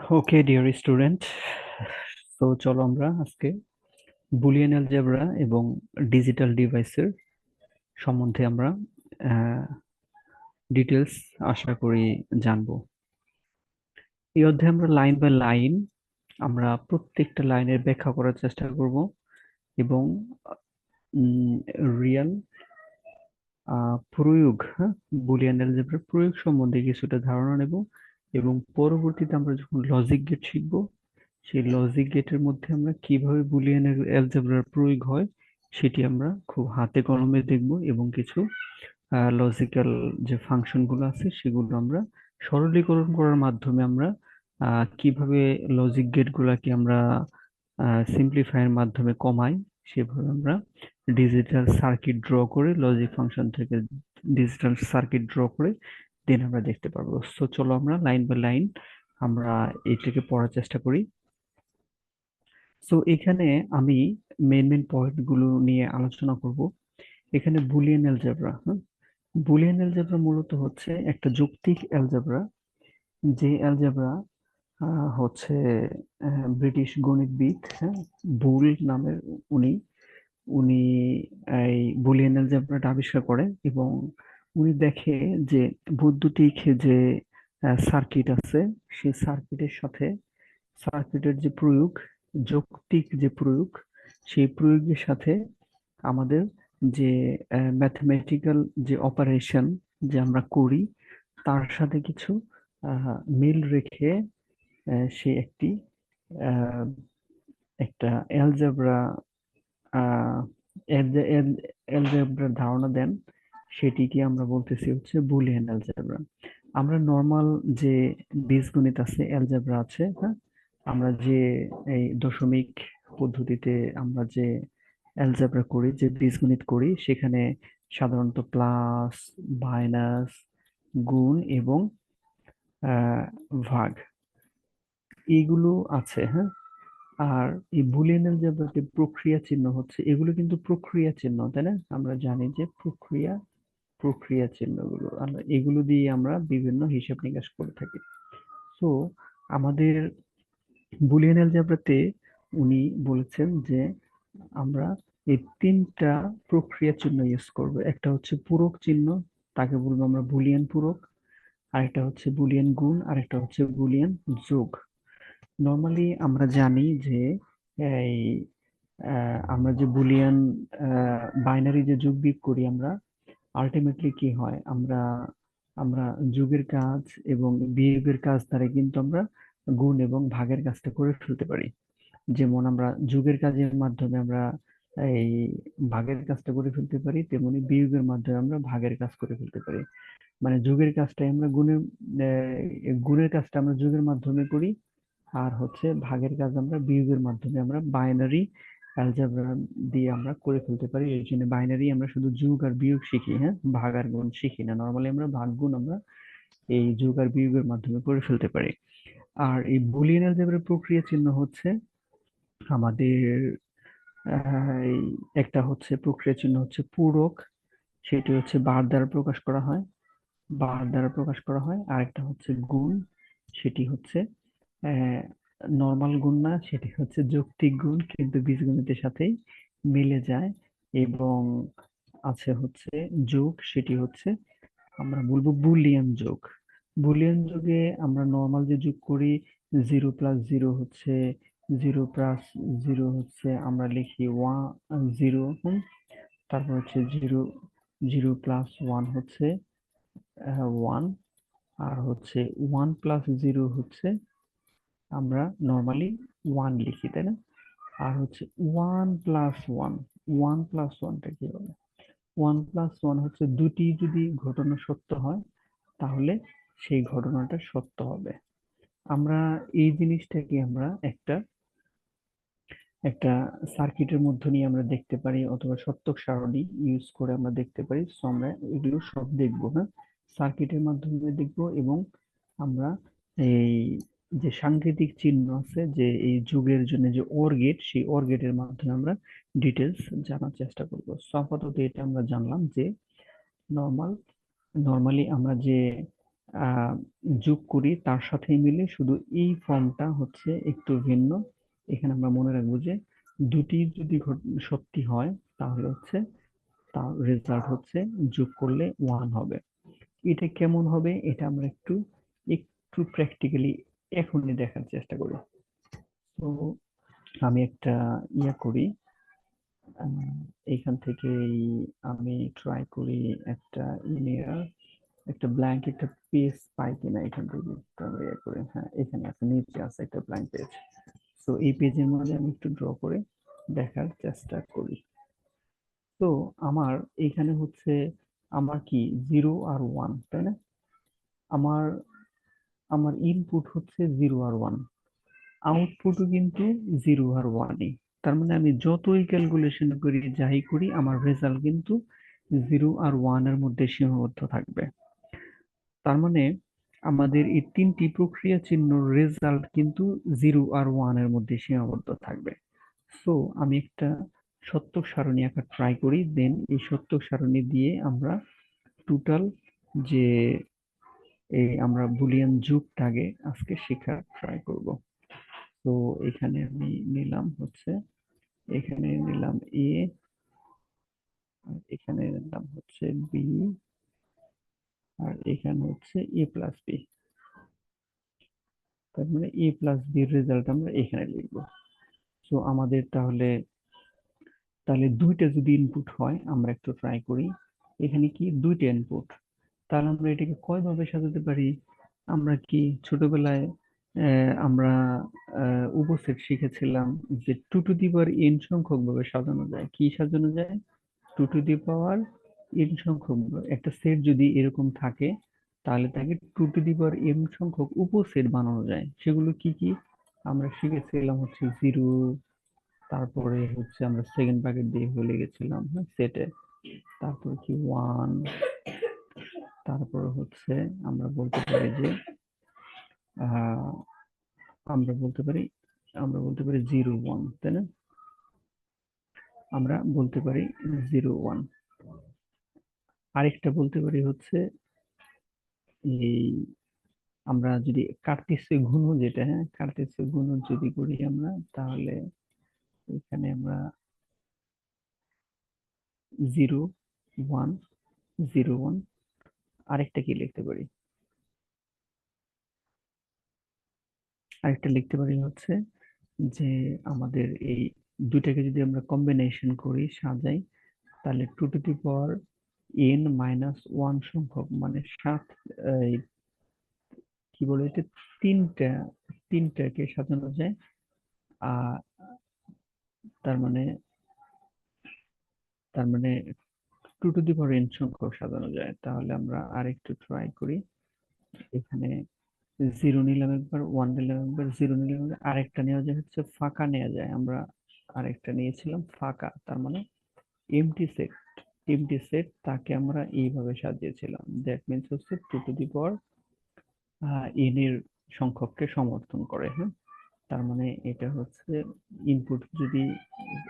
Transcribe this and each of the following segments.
Okay dear student, তো চলো আমরা আজকে বুলিয়ান অ্যালজেব্রা এবং ডিজিটাল ডিভাইসের সম্বন্ধে আমরা ডিটেলস আশা করি জানবো। এই অধ্যায়ে আমরা লাইন বাই লাইন আমরা প্রত্যেকটা লাইনের ব্যাখ্যা করার চেষ্টা করব এবং রিয়েল প্রয়োগ, বুলিয়ান অ্যালজেব্রার প্রয়োগ সম্বন্ধে কিছুটা ধারণা নেব এবং পরবর্তীতে আমরা যখন লজিক গেট শিখব, সেই লজিক গেটের মধ্যে আমরা কিভাবে বুলিয়ান অ্যালজেব্রার প্রয়োগ হয় সেটি আমরা খুব হাতে কলমে দেখব এবং কিছু লজিক্যাল যে ফাংশন গুলো আছে সেগুলো আমরা সরলীকরণ করার মাধ্যমে আমরা কিভাবে লজিক গেট গুলাকে আমরা সিম্পলিফায়ের মাধ্যমে কমাই, সেভাবে আমরা ডিজিটাল সার্কিট ড্র করে লজিক ফাংশন থেকে ডিজিটাল সার্কিট ড্র করে দেন আমরা দেখতে পারবো। সো চলো আমরা লাইন বাই লাইন আমরা এটাকে পড়ার চেষ্টা করি। সো এখানে আমি মেন পয়েন্ট গুলো নিয়ে আলোচনা করব। এখানে বুলিয়ান অ্যালজেব্রা, বুলিয়ান অ্যালজেব্রা মূলত হচ্ছে একটা যৌক্তিক অ্যালজেব্রা, যে অ্যালজেব্রা হচ্ছে ব্রিটিশ গণিতবিদ, বুল নামের উনি উনি এই বুলিয়ান অ্যালজেব্রাটা আবিষ্কার করেন এবং উনি দেখে যে বৈদ্যুতিক যে সার্কিট আছে সেই সার্কিটের সাথে সার্কিটের যে প্রয়োগ, যৌক্তিক যে প্রয়োগ, সেই প্রয়োগের সাথে আমাদের যে ম্যাথমেটিক্যাল যে অপারেশন যে আমরা করি তার সাথে কিছু মিল রেখে সে একটি আহ, একটা অ্যালজেব্রা অ্যালজেব্রার ধারণা দেন। সেটিকে আমরা বলতেছি হচ্ছে বুলিয়ান অ্যালজেব্রা। আমরা নর্মাল যে বীজগণিত আছে, অ্যালজেব্রা আছে, হ্যাঁ, আমরা যে এই দশমিক পদ্ধতিতে আমরা যে অ্যালজেব্রা করি, যে বীজগণিত করি, সেখানে সাধারণত প্লাস, মাইনাস, গুণ এবং আহ, ভাগ এইগুলো আছে, হ্যাঁ। আর এই বুলিয়ান অ্যালজেব্রাতে প্রক্রিয়া চিহ্ন হচ্ছে, এগুলো কিন্তু প্রক্রিয়া চিহ্ন, তাই না? আমরা জানি যে প্রক্রিয়া প্রক্রিয়া চিহ্নগুলো আমরা এগুলো দিয়ে আমরা বিভিন্ন হিসাব নিকাশ করে থাকি। তো আমাদের বুলিয়ান অ্যালজেব্রাতে উনি বলেছেন যে আমরা এই তিনটা প্রক্রিয়া চিহ্ন ইউজ করব। একটা হচ্ছে পূরক চিহ্ন, তাকে বলবো আমরা বুলিয়ান পূরক। আরেকটা হচ্ছে বুলিয়ান গুণ, আরেকটা হচ্ছে বুলিয়ান যোগ। নর্মালি আমরা জানি যে এই আমরা যে বুলিয়ান বাইনারি যে যোগ বিয়োগ করি আমরা, আলটিমেটলি কি হয়, আমরা আমরা যোগের কাজ এবং বিয়োগের কাজ দ্বারা কিন্তু আমরা গুণ এবং ভাগের কাজটা করে ফেলতে পারি। যেমন আমরা যোগের কাজের মাধ্যমে আমরা এই ভাগের কাজটা করে ফেলতে পারি, তেমনি বিয়োগের মাধ্যমে আমরা ভাগের কাজ করে ফেলতে পারি। মানে যোগের কাজটাই আমরা গুণের কাজটা আমরা যোগের মাধ্যমে করি, আর হচ্ছে ভাগের কাজ আমরা বিয়োগের মাধ্যমে আমরা বাইনারি অ্যালজেব্রা দিয়ে আমরা করে ফেলতে পারি। এই জন্য বাইনারি আমরা শুধু যোগ আর বিয়োগ শিখি, হ্যাঁ, ভাগ আর গুণ শিখি না। নর্মালি আমরা ভাগ গুণ আমরা এই যোগ আর বিয়োগের মাধ্যমে করে ফেলতে পারি। আর এই বুলিয়ান অ্যালজেব্রার প্রক্রিয়া চিহ্ন হচ্ছে আমাদের এই একটা হচ্ছে প্রক্রিয়া চিহ্ন হচ্ছে পূরক, সেটি হচ্ছে বার দ্বারা প্রকাশ করা হয়, বার দ্বারা প্রকাশ করা হয়। আর একটা হচ্ছে গুণ, সেটি হচ্ছে নর্মাল গুণ না, সেটি হচ্ছে যৌক্তিক গুণ, কিন্তু বীজগণিতের সাথেই মিলে যায়। এবং আছে হচ্ছে যোগ, সেটি হচ্ছে আমরা বলবো বুলিয়ান যোগ। বুলিয়ান যোগে আমরা নর্মাল যে যোগ করি, জিরো প্লাস জিরো হচ্ছে জিরো প্লাস জিরো হচ্ছে আমরা লিখি ওয়ান জিরো, তারপর হচ্ছে জিরো জিরো প্লাস ওয়ান হচ্ছে ওয়ান, আর হচ্ছে ওয়ান প্লাস জিরো হচ্ছে আমরা নর্মালি ওয়ান লিখি, তাই না? আর হচ্ছে one plus one, one plus ওয়ানটা কি হবে? ওয়ান প্লাস ওয়ান হচ্ছে দুটি যদি ঘটনা সত্য হয় তাহলে সেই ঘটনাটা সত্য হবে। আমরা এই জিনিসটাকে আমরা একটা একটা সার্কিটের মধ্য নিয়ে আমরা দেখতে পারি, অথবা সত্যক সারণী ইউজ করে আমরা দেখতে পারি। সো আমরা এগুলো সব দেখবো, হ্যাঁ, সার্কিটের মাধ্যমে দেখবো। এবং আমরা এই যে সাংকেতিক চিহ্ন আছে, যে এই যুগের জন্য যে ওর গেট, সেই ওর গেটের মাধ্যমে আমরা ডিটেলস জানার চেষ্টা করবো। সো আপাতত এটা আমরা জানলাম যে নর্মালি আমরা যে আহ, যোগ করি তার সাথে মিলে, শুধু এই ফর্মটা হচ্ছে একটু ভিন্ন। এখানে আমরা মনে রাখবো যে দুটি যদি সত্যি হয় তাহলে হচ্ছে তার রেজাল্ট হচ্ছে যোগ করলে 1 হবে। এটা কেমন হবে এটা আমরা একটু একটু প্র্যাকটিক্যালি এখনই দেখার চেষ্টা করি। তো আমি একটা করি, এখান থেকেই আমি ট্রাই করি একটা নেওয়ার, একটা ব্ল্যাঙ্ক একটা পেজ পাই কিনা এখান থেকে একটু আমরা করি। হ্যাঁ, এখানে আছে, নিচে আছে একটা ব্ল্যাঙ্ক পেজ। তো এই পেজের মধ্যে আমি একটু ড্র করে দেখার চেষ্টা করি। তো আমার এখানে হচ্ছে আমার কি 0 আর 1, তাই না? আমার আমার ইনপুট হচ্ছে 0 আর 1, আউটপুটও কিন্তু 0 আর 1ই। তার মানে আমি যতই ক্যালকুলেশন করি যাই করি আমার রেজাল্ট কিন্তু 0 আর 1 এর মধ্যে সীমাবদ্ধ থাকবে। তার মানে আমাদের এই তিনটি প্রক্রিয়া চিহ্ন রেজাল্ট কিন্তু 0 আর 1 এর মধ্যে সীমাবদ্ধ থাকবে। সো আমি একটা সত্যক সারণী আঁকার ট্রাই করি, দেন এই সত্যক সারণী দিয়ে আমরা টোটাল যে এই আমরা বুলিয়ান যুগটাকে আজকে শেখার ট্রাই করব। তো এখানে আমি নিলাম হচ্ছে, এখানে নিলাম এ, আর এখানে নিলাম হচ্ছে বি, আর এখানে হচ্ছে এ প্লাস বি। তার মানে এ প্লাস বির রেজাল্ট আমরা এখানে লিখবো। সো আমাদের তাহলে তাহলে দুইটা যদি ইনপুট হয়, আমরা একটু ট্রাই করি। এখানে কি দুইটা ইনপুট, তাহলে আমরা এটাকে কয় ভাবে সাজাতে পারি? আমরা কি ছোটবেলায় আমরা উপসেট শিখেছিলাম যে 2 টু দি পাওয়ার n সংখ্যক ভাবে সাজানো যায়। কি সাজানো যায়? 2 টু দি পাওয়ার n সংখ্যক একটা সেট যদি এরকম থাকে, তাহলে তাকে 2 টু দি পাওয়ার m সংখ্যক উপসেট বানানো যায়। সেগুলো কি কি আমরা শিখেছিলাম হচ্ছে 0, তারপরে হচ্ছে আমরা সেকেন্ড ব্র্যাকেট দিয়ে ভুলে গেছিলাম, হ্যাঁ, সেটে। তারপর কি 1, তারপর হচ্ছে আমরা বলতে পারি যে আহ, আমরা বলতে পারি আমরা বলতে পারি 0 1, তাই না? আমরা বলতে পারি 0 1। আরেকটা বলতে পারি হচ্ছে এই আমরা যদি কার্তেশীয় গুণ, যেটা, হ্যাঁ, কার্তেশীয় গুণ যদি করি আমরা, তাহলে এখানে আমরা 0 1 0 1। আরেকটা কি লিখতে পারি? আরেকটা লিখতে পারি হচ্ছে যে আমাদের এই দুইটাকে যদি আমরা কম্বিনেশন করি, সাজাই, তাহলে 2 টু দি পাওয়ার n - 1 সংখ্যক মানে 7, কি বলে এটা, তিনটা তিনটাকে সাজানো যায়। আহ তার মানে তার মানে 2 টু দি পাওয়ার n সংখ্যক সাজানো যায়। তাহলে আমরা আরেকটু ট্রাই করি। এখানে 0 নিলাম একবার, 1 নিলাম একবার, 0 নিলাম একবার। আরেকটা নেওয়া যায় হচ্ছে ফাঁকা নেওয়া যায়। আমরা আরেকটা নিয়েছিলাম ফাঁকা, তার মানে এমটি সেট। এমটি সেট তাকে আমরা এইভাবে সাজিয়েছিলাম। দ্যাট মিনস হচ্ছে 2 টু দি পাওয়ার n এর সংখ্যককে সমর্থন করে, হ্যাঁ। তার মানে এটা হচ্ছে ইনপুট যদি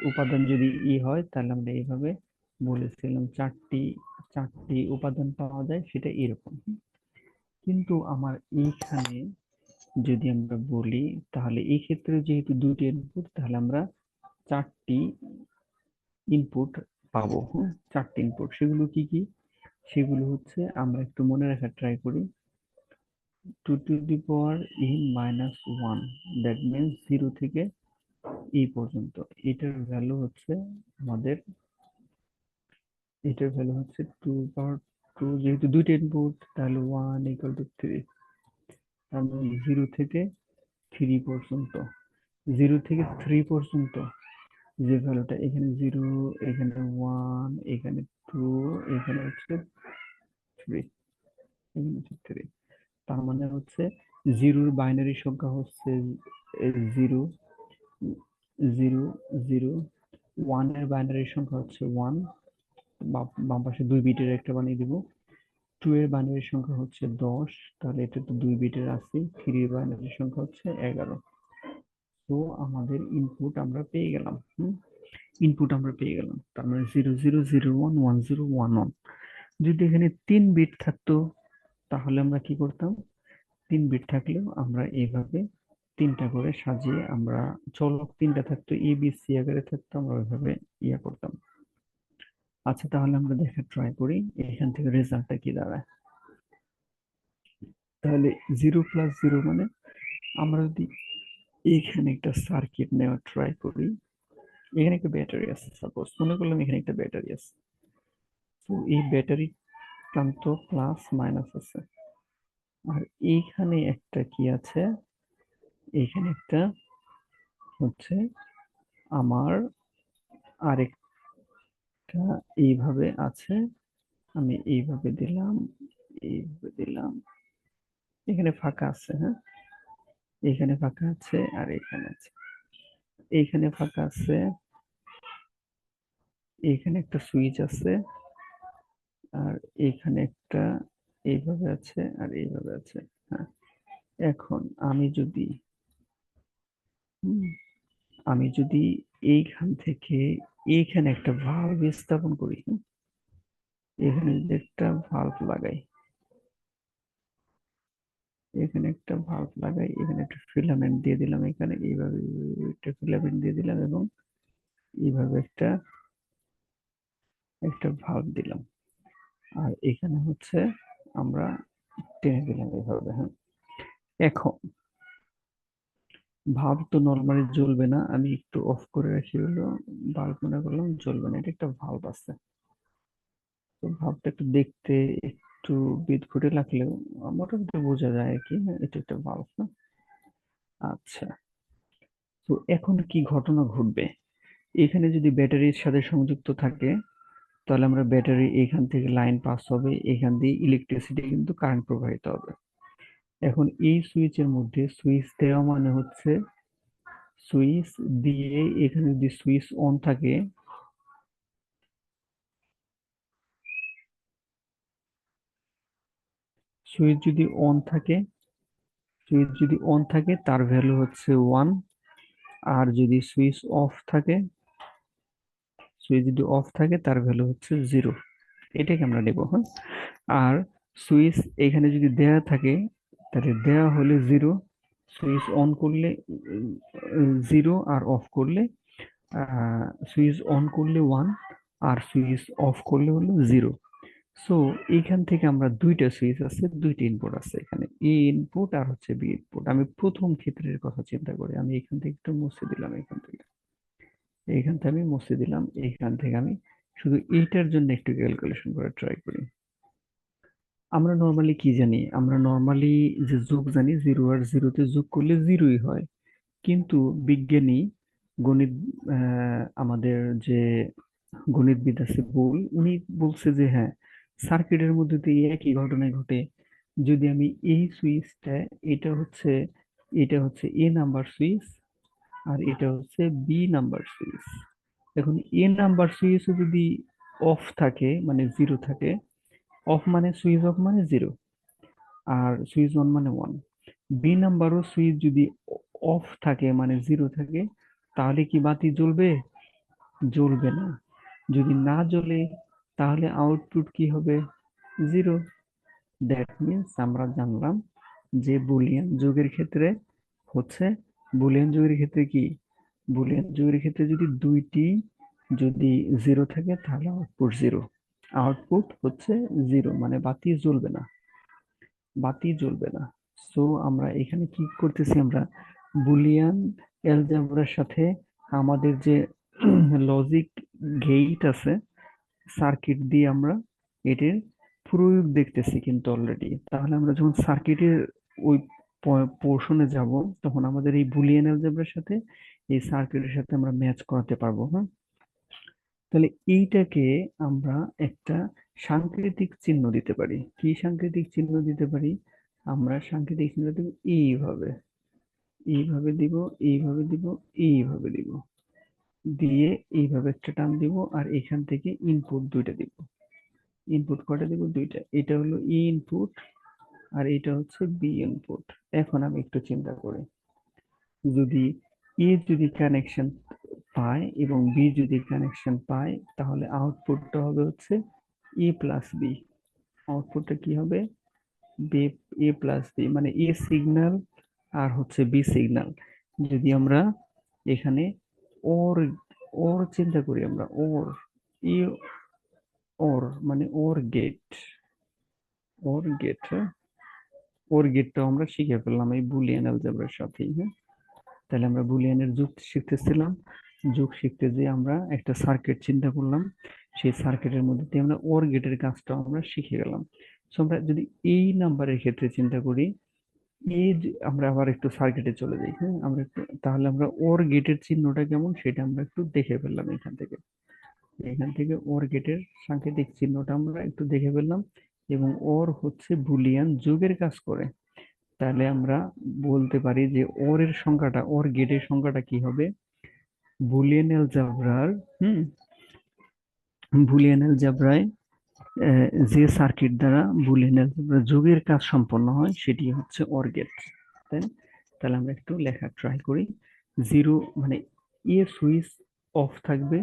উপাদান যদি হয়, তাহলে আমরা এইভাবে বলেছিলাম চারটি চারটি উপাদান পাওয়া যায়, সেটা এরকম। কিন্তু আমার এইখানে যদি আমরা বলি, তাহলে এই ক্ষেত্রে যেহেতু দুটি ইনপুট, তাহলে আমরা চারটি ইনপুট পাবো, হ্যাঁ, চারটি ইনপুট। সেগুলো কি কি? সেগুলো হচ্ছে আমরা একটু মনে রাখার ট্রাই করি। 2 to the power n - 1, that means 0 থেকে এই পর্যন্ত। এটার ভ্যালু হচ্ছে আমাদের এটার ভ্যালু হচ্ছে 2 পাওয়ার 2, যেহেতু দুইটা ইনপুট তাহলে 1 = 3। তার মানে 0 থেকে 3 পর্যন্ত যে ভ্যালুটা এখানে 0, এখানে 1, এখানে 2, এখানে হচ্ছে 3, এখানে হচ্ছে 3। তার মানে হচ্ছে জিরোর বাইনারি সংখ্যা হচ্ছে 0 0 0। 1 এর বাইনারি সংখ্যা হচ্ছে 1, বাম পাশে 2 বিটের একটা বানিয়ে দিব। 2 এর বাইনারি সংখ্যা হচ্ছে 10, তাহলে এটা তো 2 বিটের আছে। 3 এর বাইনারি সংখ্যা হচ্ছে 11। তো আমাদের ইনপুট আমরা পেয়ে গেলাম। ইনপুট আমরা পেয়ে গেলাম, তার মানে 0 0 0 1 1 0 1 1। যদি এখানে 3 বিট থাকতো তাহলে আমরা কি করতাম, 3 বিট থাকলেও আমরা এইভাবে 3টা করে সাজিয়ে আমরা, চলক 3টা থাকতো, এ বি সি আকারে থাকতো, আমরা ওইভাবে ইয়ে করতাম। আচ্ছা, তাহলে আমরা দেখা ট্রাই করি এখান থেকে রেজাল্টটা কি দাঁড়ায়। তাহলে 0 + 0 মানে, আমরা যদি এইখানে একটা সার্কিট নেওয়ার ট্রাই করি, এখানে একটা ব্যাটারি আছে, সাপোজ মনে করলাম এখানে একটা ব্যাটারি আছে। তো এই ব্যাটারি প্রান্ত প্লাস মাইনাস আছে, আর এইখানে একটা কি আছে, এইখানে একটা হচ্ছে আমার আরেকটা এইভাবে আছে। আমি এইভাবে দিলাম, এইভাবে দিলাম, এখানে ফাঁকা আছে, হ্যাঁ, এখানে ফাঁকা আছে আর এখানে আছে, এইখানে ফাঁকা আছে, এইখানে একটা সুইচ আছে, আর এইখানে একটা এইভাবে আছে আর এইভাবে আছে। হ্যাঁ, এখন আমি যদি হুম, আমি যদি এইখান থেকে এইখানে একটা ভালভ স্থাপন করি, এখানে যদি একটা ভালভ লাগাই, এখানে একটা ভালভ লাগাই, এখানে একটা ফিলামেন্ট দিয়ে দিলাম, এখানে এইভাবে একটা ফিলামেন্ট দিয়ে দিলাম, এবং এইভাবে একটা একটা ভালভ দিলাম, আর এখানে হচ্ছে আমরা টেনে দিলাম এইভাবে। হ্যাঁ, এখন ভাল্ব তো নর্মালি জ্বলবে না, আমি একটু অফ করে রাখি হলো, বাল্ব মনে করলাম জ্বলবে না, এটা একটা ভাল্ব আছে। তো ভাল্বটা একটু দেখতে একটু বিদঘুটে লাগলেও মোটামুটি বোঝা যায় আর কি, হ্যাঁ, এটা একটা ভাল্ব না। আচ্ছা, তো এখন কি ঘটনা ঘটবে, এখানে যদি ব্যাটারির সাথে সংযুক্ত থাকে, তাহলে আমরা ব্যাটারি এখান থেকে লাইন পাস হবে, এখান দিয়ে ইলেকট্রিসিটি কিন্তু কারেন্ট প্রবাহিত হবে। এখন এই সুইচের মধ্যে সুইচ দেওয়া মানে হচ্ছে, সুইচ দিয়ে এখানে যদি সুইচ অন থাকে, সুইচ যদি অন থাকে, সুইচ যদি অন থাকে তার ভ্যালু হচ্ছে 1, আর যদি সুইচ অফ থাকে, সুইচ যদি অফ থাকে তার ভ্যালু হচ্ছে 0। এটাকে আমরা নেব, হ্যাঁ। আর সুইচ এখানে যদি দেয়া থাকে, তাহলে দেয়া হলে 0, সুইচ অন করলে 0, আর অফ করলে সুইচ অন করলে 1, আর সুইচ অফ করলে হলো 0। সো এইখান থেকে আমরা দুইটা সুইচ আছে, দুইটা ইনপুট আছে, এখানে এ ইনপুট আর হচ্ছে বি ইনপুট। আমি প্রথম ক্ষেত্রের কথা চিন্তা করি, আমি এখান থেকে একটু মুছে দিলাম, এখান থেকে এইখান থেকে আমি মুছে দিলাম, এইখান থেকে আমি শুধু এইটার জন্য একটু ক্যালকুলেশন করে ট্রাই করি। আমরা নর্মালি কি জানি, আমরা নর্মালি যে যোগ জানি, 0 আর 0-তে যোগ করলে 0ই হয়। কিন্তু বিজ্ঞানী, গণিত, আমাদের যে গণিতবিদ আছে বুল, উনি বলছে যে হ্যাঁ, সার্কিটের মধ্যে দিয়ে একই ঘটনা ঘটে। যদি আমি এই সুইচটা, এটা হচ্ছে এটা হচ্ছে এ নাম্বার সুইচ, আর এটা হচ্ছে বি নাম্বার সুইচ। এখন এ নাম্বার সুইচও যদি অফ থাকে মানে 0 থাকে, অফ মানে সুইচ অফ মানে 0, আর সুইচ অন মানে 1। বি নাম্বারও সুইচ যদি অফ থাকে মানে 0 থাকে, তাহলে কি বাতি জ্বলবে? জ্বলবে না। যদি না জ্বলে, তাহলে আউটপুট কি হবে? 0। দ্যাট মিনস আমরা জানলাম যে বুলিয়ান যোগের ক্ষেত্রে হচ্ছে, বুলিয়ান যোগের ক্ষেত্রে কি, বুলিয়ান যোগের ক্ষেত্রে যদি দুইটি যদি 0 থাকে তাহলে আউটপুট 0। আউটপুট হচ্ছে 0 মানে বাতি জ্বলবে না, বাতি জ্বলবে না। সো আমরা এখানে কি করতেছি, আমরা বুলিয়ান অ্যালজেব্রার সাথে আমাদের যে লজিক গেট আছে, সার্কিট দিয়ে আমরা এটির প্রয়োগ দেখতেছি কিন্তু অলরেডি। তাহলে আমরা যখন সার্কিটের ওই পোর্শনে যাব, তখন আমাদের এই বুলিয়ান অ্যালজেব্রার সাথে এই সার্কিটের সাথে আমরা ম্যাচ করাতে পারবো, হ্যাঁ। তাহলে এইটাকে আমরা একটা সাংকেতিক চিহ্ন দিতে পারি। কি সাংকেতিক চিহ্ন দিতে পারি? আমরা সাংকেতিক চিহ্ন দেব এইভাবে, এইভাবে দিব, এইভাবে দিব, এইভাবে দিব, দিয়ে এইভাবে একটা টান দিব, আর এখান থেকে ইনপুট দুইটা দিব। ইনপুট কয়টা দিব? দুইটা। এটা হলো ই ইনপুট, আর এটা হচ্ছে বি ইনপুট। এখন আমি একটু চিন্তা করি, যদি এ যদি কানেকশন পায় এবং বি যদি কানেকশন পায়, তাহলে আউটপুটটা হবে হচ্ছে এ প্লাস বি। আউটপুটটা কি হবে? বি, এ প্লাস বি মানে এ সিগন্যাল আর হচ্ছে বি সিগন্যাল। যদি আমরা এখানে ওর ওর চিন্তা করি, আমরা ওর ই ওর মানে ওর গেট, ওর গেট, হ্যাঁ, ওর গেটটা আমরা শিখে ফেললাম এই বুলিয়ান অ্যালজেব্রার সাথেই। হ্যাঁ, তাহলে আমরা বুলিয়ানের যুগ শিখতেছিলাম, যুগ শিখতে যে আমরা একটা সার্কিট চিন্তা করলাম, সেই সার্কিটের মধ্যে দিয়ে আমরা ওর গেটের কাজটা আমরা শিখে গেলাম। সো আমরা যদি এই নাম্বারের ক্ষেত্রে চিন্তা করি, এই যে আমরা আবার একটু সার্কিটে চলে যাই, হ্যাঁ, আমরা একটু তাহলে আমরা ওর গেটের চিহ্নটা কেমন সেটা আমরা একটু দেখে ফেললাম এখান থেকে। এখান থেকে ওর গেটের সাংকেতিক চিহ্নটা আমরা একটু দেখে ফেললাম, এবং ওর হচ্ছে বুলিয়ান যুগের কাজ করে। তাহলে আমরা বলতে পারি যে ওর এর সংখ্যাটা, ওর গেটের সংখ্যাটা কি হবে, বুলিয়ান অ্যালজেব্রার, হুম, বুলিয়ান অ্যালজেব্রায় যে সার্কিট দ্বারা বুলিয়ান অ্যালজেব্রা যুগের কাজ সম্পন্ন হয় সেটি হচ্ছে অর গেট। তাই না? তাহলে আমরা একটু লেখা ট্রাই করি। জিরো মানে এ সুইচ অফ থাকবে,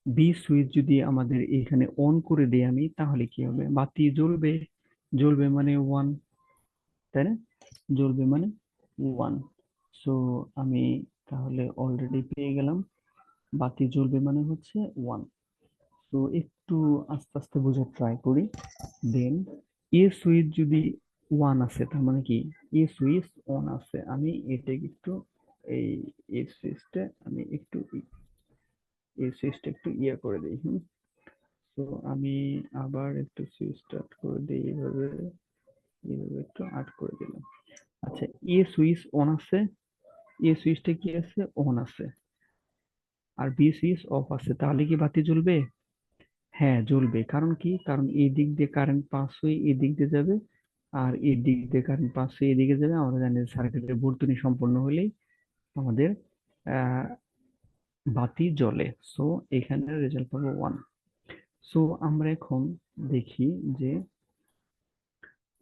বি সুইচ যদি আমাদের এখানে অন করে দিই আমি, তাহলে কি হবে, বাতি জ্বলবে, জ্বলবে মানে ওয়ান, তাই না, জ্বলবে মানে ওয়ান। সো আমি তাহলে অলরেডি পেয়ে গেলাম বাতি জ্বলবে মানে হচ্ছে ওয়ান। তো একটু আস্তে আস্তে বোঝার ট্রাই করি। দেন এ সুইচ যদি ওয়ান আছে তার মানে কি, এ সুইচ অন আছে, আমি এটাকে একটু এই এ সুইচটা আমি একটু এই সুইচটা একটু ইয়ে করে দিই। তো আমি আবার একটু সুইচ স্টার্ট করে দিই, এইভাবে এইভাবে একটু আট করে দিলাম। আচ্ছা, এ সুইচ অন আছে, এ সুইচটা কি আছে, অন আছে, আর বি সুইচ অফ আছে, তাহলে কি বাতি জ্বলবে? হ্যাঁ জ্বলবে। কারণ কি, কারণ এই দিক দিয়ে কারেন্ট পাস হয়ে এই দিক দিয়ে যাবে, আর এই দিক দিয়ে কারেন্ট পাস হয়ে এদিকে যাবে। আমরা জানি সার্কিটের বর্তনী সম্পন্ন হলেই আমাদের আহ, বাতি জ্বলে। সো এখানে রেজাল্ট পাবো ওয়ান। সো আমরা এখন দেখি যে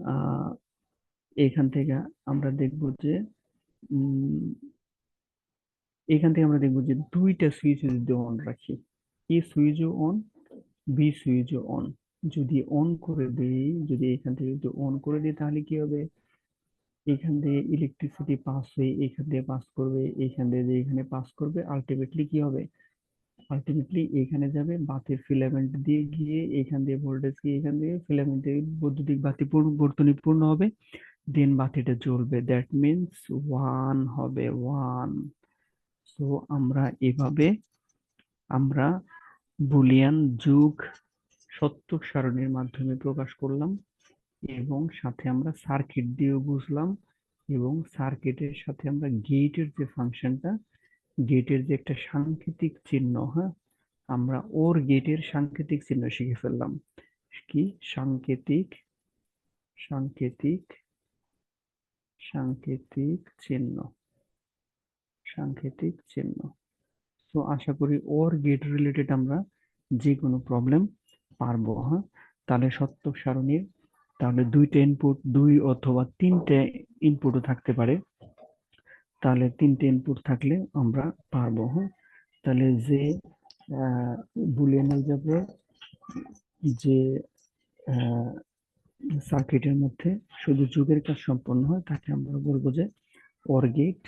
আহ, এখান থেকে আমরা দেখব যে উম, এখান থেকে আমরা দেখব যে দুইটা সুইচ যদি অন রাখি, এ সুইচও অন, বি সুইচও অন, যদি অন করে দেই, যদি এখান থেকে যদি অন করে দিই তাহলে কি হবে, এখান দিয়ে ইলেকট্রিসিটি পাস হয়ে এখান দিয়ে পাস করবে, এখান দিয়ে যে এখানে পাস করবে, আলটিমেটলি কি হবে, আলটিমেটলি এখানে যাবে বাতির ফিলামেন্ট দিয়ে গিয়ে এখান দিয়ে ভোল্টেজ গিয়ে এখান দিয়ে ফিলামেন্ট দিয়ে বৈদ্যুতিক বাতি বর্তনী পূর্ণ হবে, দেন বাতিটা জ্বলবে, দ্যাট মিনস ওয়ান হবে, ওয়ান। সো আমরা এভাবে আমরা বুলিয়ান যুগ সত্যক সারণীর মাধ্যমে প্রকাশ করলাম, এবং সাথে আমরা সার্কিট দিয়েও বুঝলাম, এবং সার্কিটের সাথে আমরা গেটের যে ফাংশনটা, গেটের যে একটা সাংকেতিক চিহ্ন, হ্যাঁ, আমরা ওর গেটের সাংকেতিক চিহ্ন শিখে ফেললাম। কি সাংকেতিক, সাংকেতিক, সাংকেতিক চিহ্ন, সাংকেতিক চিহ্ন। তো আশা করি ওর গেট রিলেটেড আমরা যে কোনো প্রবলেম পারবো। হ্যাঁ, তাহলে সত্যক সারণীর তাহলে দুইটা ইনপুট, দুই অথবা তিনটে ইনপুটও থাকতে পারে, তাহলে তিনটে ইনপুট থাকলে আমরা পারবো। হ্যাঁ, তাহলে যে বুলিয়ান অ্যালজেব্রার যে সার্কিটের মধ্যে শুধু যুগের কাজ সম্পন্ন হয় তাকে আমরা বলবো যে অর গেট।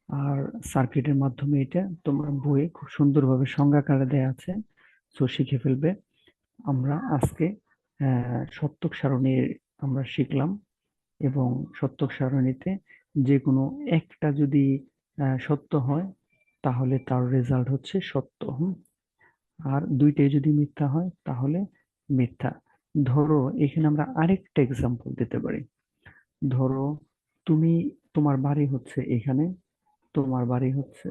আর সার্কিটের মাধ্যমে এটা তোমরা বইয়ে খুব সুন্দরভাবে সংজ্ঞাকারে দেয়া আছে, সো শিখে ফেলবে। আমরা আজকে সত্যক সারণীর আমরা শিখলাম, এবং সত্যক সারণীতে যে কোনো একটা যদি সত্য হয় তাহলে তার রেজাল্ট হচ্ছে সত্য, আর দুইটাই যদি মিথ্যা হয় তাহলে মিথ্যা। ধরো এখানে আমরা আরেকটা এক্সাম্পল দিতে পারি। ধরো তুমি, তোমার বাড়ি হচ্ছে এখানে, তোমার বাড়ি হচ্ছে,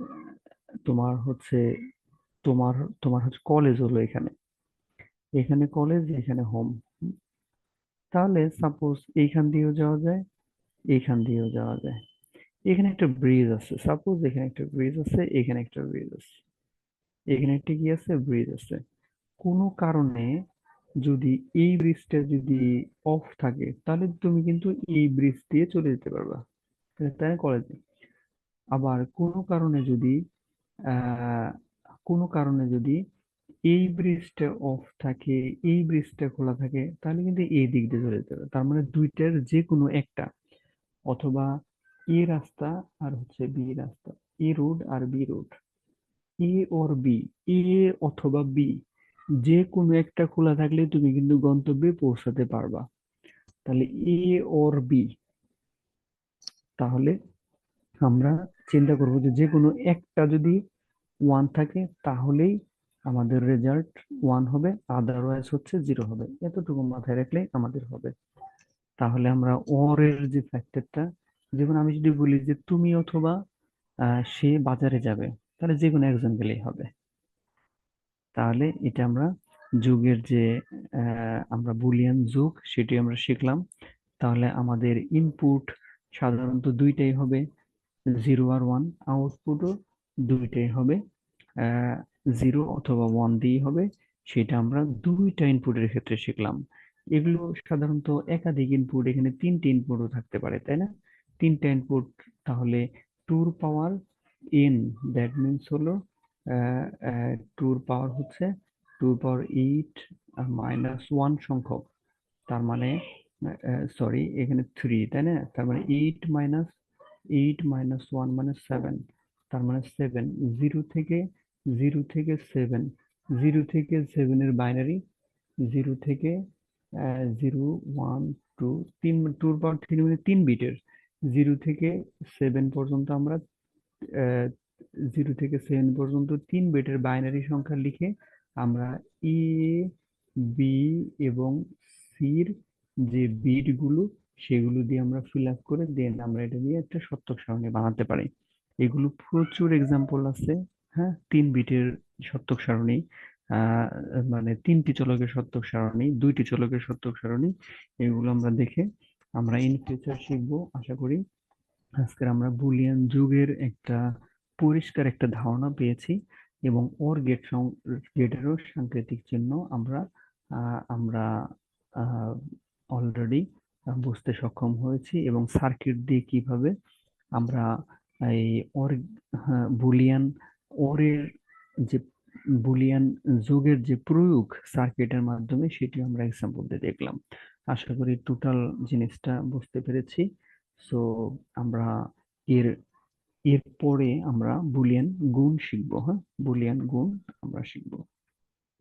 তোমার হচ্ছে, তোমার তোমার হচ্ছে কলেজ হলো এখানে, এখানে কলেজ এখানে হোম। তাহলে সাপোজ এইখান দিয়েও যাওয়া যায়, এইখান দিয়েও যাওয়া যায়, এখানে একটা ব্রিজ আছে, সাপোজ এখানে একটা ব্রিজ আছে, এখানে একটা ব্রিজ আছে, এখানে একটা কি আছে, ব্রিজ আছে। কোনো কারণে যদি এই ব্রিজটা যদি অফ থাকে তাহলে তুমি কিন্তু এই ব্রিজ দিয়ে চলে যেতে পারবা, তাই কলেজে। আবার কোনো কারণে যদি আহ কোনো কারণে যদি এই ব্রিজটা অফ থাকে, এই ব্রিজটা খোলা থাকে, তাহলে কিন্তু এই দিক দিয়ে চলে যেতে হবে। তার মানে দুইটার যে কোনো একটা, অথবা এ রাস্তা আর হচ্ছে বি রাস্তা, এ রোড আর B road, A or B, A অথবা বি, যে কোনো একটা খোলা থাকলে তুমি কিন্তু গন্তব্যে পৌঁছাতে পারবা। তাহলে এ অর বি, তাহলে আমরা চিন্তা করবো যে যে কোনো একটা যদি ওয়ান থাকে তাহলেই আমাদের রেজাল্ট ওয়ান হবে, আদারওয়াইজ হচ্ছে জিরো হবে। এতটুকু মাথায় রাখলে আমাদের হবে। তাহলে আমরা অর এর যে ফ্যাক্টরটা, যেমন আমি যদি বলি যে তুমি অথবা সে বাজারে যাবে, তাহলে যে কোনো একজন গেলেই হবে। তাহলে এটা আমরা যুগের যে আমরা বুলিয়ান যুগ সেটি আমরা শিখলাম। তাহলে আমাদের ইনপুট সাধারণত দুইটাই হবে, জিরো আর ওয়ান। আউটপুটও দুইটাই হবে, জিরো অথবা ওয়ান দিয়েই হবে। সেটা আমরা দুইটা ইনপুটের ক্ষেত্রে শিখলাম। এগুলো সাধারণত একাধিক ইনপুট, এখানে তিনটে ইনপুটও থাকতে পারে, তাই না? তিনটা ইনপুট, তাহলে টুর পাওয়ার এন, দ্যাট মিনস হলো টুর পাওয়ার হচ্ছে টুর পাওয়ার এইট মাইনাস ওয়ান সংখ্যক। তার মানে সরি, এখানে থ্রি, তাই না? তার মানে এইট মাইনাস ওয়ান মানে সেভেন, তার মানে সেভেন। জিরো থেকে সেভেন, জিরো থেকে সেভেনের বাইনারি, জিরো থেকে জিরো, ওয়ান, টু, তিন, টুর পাওয়ার থ্রি মানে তিন বিটের। জিরো থেকে সেভেন পর্যন্ত আমরা জিরো থেকে সেভেন পর্যন্ত তিন বিটের বাইনারি সংখ্যা লিখে আমরা এ, বি এবং সির যে বিট গুলো, সেগুলো দিয়ে আমরা ফিল আপ করে দেন আমরা এটা দিয়ে একটা সত্যক সারণী বানাতে পারি। এগুলো প্রচুর এক্সাম্পল আছে। হ্যাঁ, তিন বিটের সত্যক সারণী, আহ মানে তিনটি চলকের সত্যক সারণী, দুইটি চলকের সত্যক সারণী, এগুলো আমরা দেখে আমরা ইন ফিউচার শিখবো আশা করি। আজকের আমরা বুলিয়ান যুগের একটা পরিষ্কার একটা ধারণা পেয়েছি, এবং ওর গেটেরও সাংকেতিক চিহ্ন আমরা আমরা অলরেডি বুঝতে সক্ষম হয়েছি, এবং সার্কিট দিয়ে কিভাবে আমরা এই ওর বুলিয়ান ওরের যে বুলিয়ান যুগের যে প্রয়োগ সার্কিটের মাধ্যমে, সেটি আমরা এক্সাম্পল দিয়ে দেখলাম। আশা করি টোটাল জিনিসটা বুঝতে পেরেছি। সো আমরা এর এরপরে আমরা বুলিয়ান গুণ শিখবো। হ্যাঁ, বুলিয়ান গুণ আমরা শিখবো।